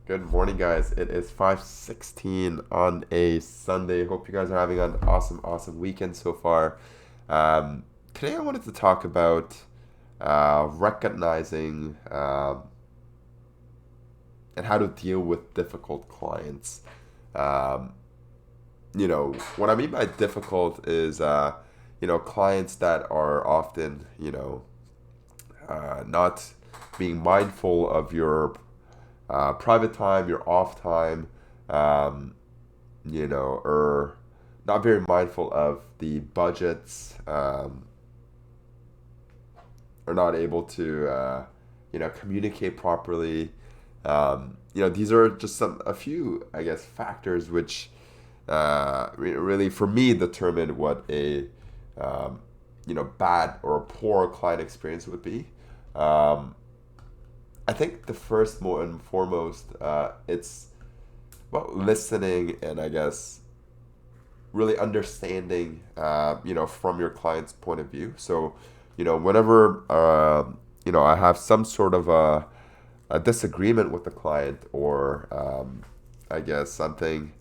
Good morning, guys. It is 5:16 on a Sunday. Hope you guys are having an awesome weekend so far. Today I wanted to talk about recognizing and how to deal with difficult clients. Um, what I mean by difficult is, clients that are often, not being mindful of your private time, your off time, um, or not very mindful of the budgets, or not able to, communicate properly. These are just a few, I guess, factors which really, for me, determine what a, bad or poor client experience would be. Um, I think the first, more and foremost, it's about listening and I guess really understanding, from your client's point of view. So, whenever, I have some sort of a disagreement with the client or, I guess, something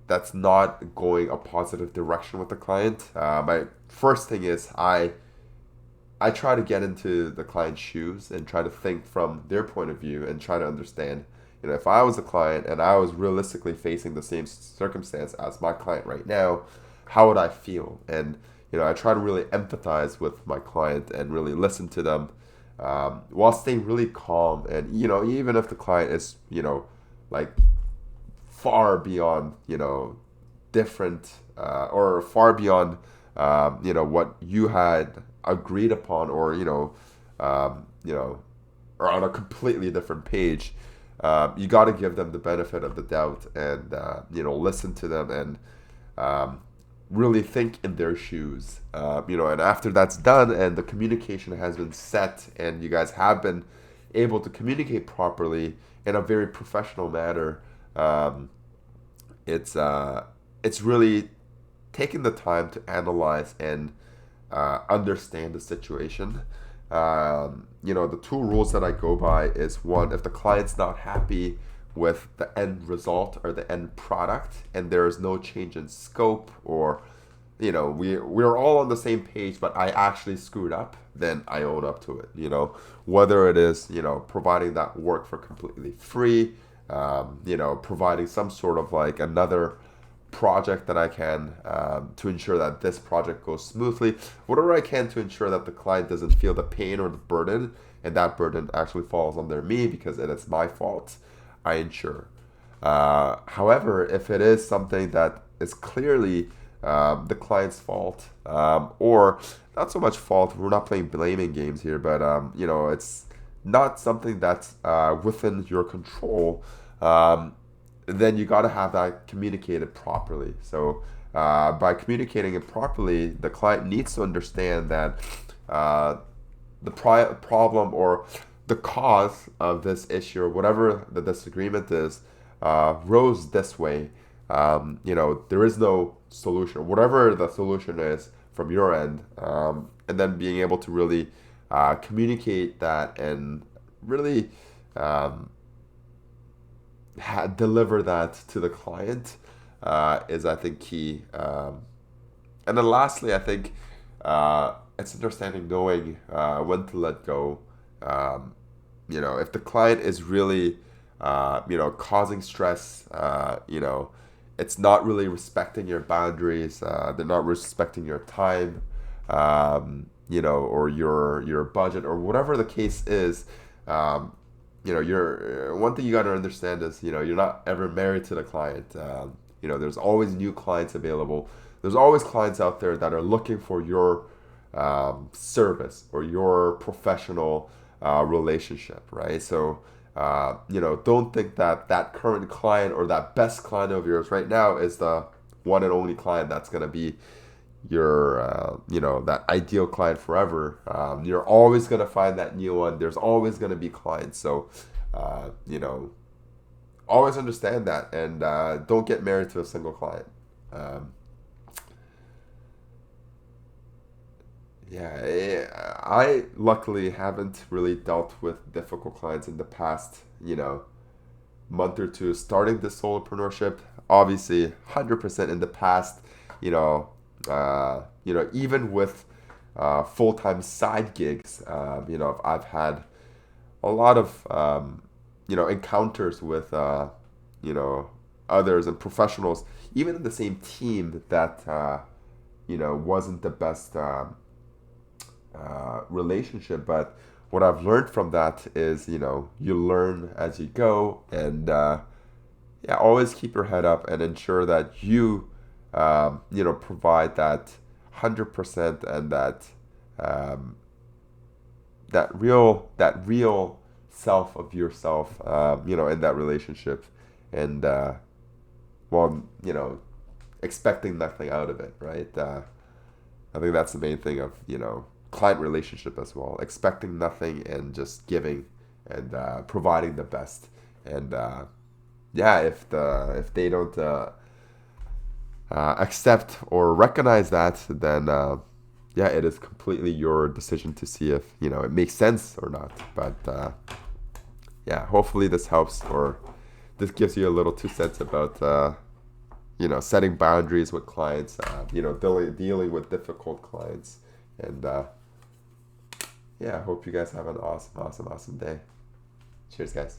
that's not going a positive direction with the client, my first thing is I try to get into the client's shoes and try to think from their point of view and try to understand, if I was a client and I was realistically facing the same circumstance as my client right now, how would I feel? And, I try to really empathize with my client and really listen to them, while staying really calm. And, even if the client is, like far beyond, different, or far beyond, what you had agreed upon, or um, you know, or on a completely different page. You got to give them the benefit of the doubt and listen to them and um, really think in their shoes. And after that's done and the communication has been set and you guys have been able to communicate properly in a very professional manner, um, it's it's really taking the time to analyze and understand the situation. The two rules that I go by is one: if the client's not happy with the end result or the end product, and there is no change in scope, or we're all on the same page, but I actually screwed up, then I own up to it. Whether it is providing that work for completely free, providing some sort of like another project that I can, to ensure that this project goes smoothly, whatever I can to ensure that the client doesn't feel the pain or the burden, and that burden actually falls under me because it is my fault. I ensure. However, if it is something that is clearly the client's fault, or not so much fault, we're not playing blaming games here, but it's not something that's within your control, then you got to have that communicated properly. So, by communicating it properly, the client needs to understand that uh, the problem or the cause of this issue, or whatever the disagreement is, rose this way. There is no solution, whatever the solution is from your end, and then being able to really communicate that and really um, deliver that to the client, is, I think, key. And then lastly, I think it's understanding, knowing when to let go. Um, if the client is really, causing stress, it's not really respecting your boundaries. They're not respecting your time, or your budget, or whatever the case is. Um, you're one thing you got to understand is, you're not ever married to the client. There's always new clients available. There's always clients out there that are looking for your service or your professional relationship, right? So, don't think that that current client or that best client of yours right now is the one and only client that's going to be your, that ideal client forever. You're always going to find that new one. There's always going to be clients. So, uh, you know, always understand that, and don't get married to a single client. Um, yeah, I luckily haven't really dealt with difficult clients in the past, month or two starting this solopreneurship. Obviously, 100% in the past, even with full-time side gigs, I've had a lot of encounters with others and professionals, even in the same team that wasn't the best relationship. But what I've learned from that is, you learn as you go, and always keep your head up and ensure that you provide that 100% and um, that real self of yourself, in that relationship, and while expecting nothing out of it, right? I think that's the main thing of client relationship as well, expecting nothing and just giving and providing the best. And if they don't accept or recognize that, then it is completely your decision to see if it makes sense or not. But hopefully this helps, or this gives you a little 2 cents about setting boundaries with clients, dealing with difficult clients. And I hope you guys have an awesome day. Cheers, guys.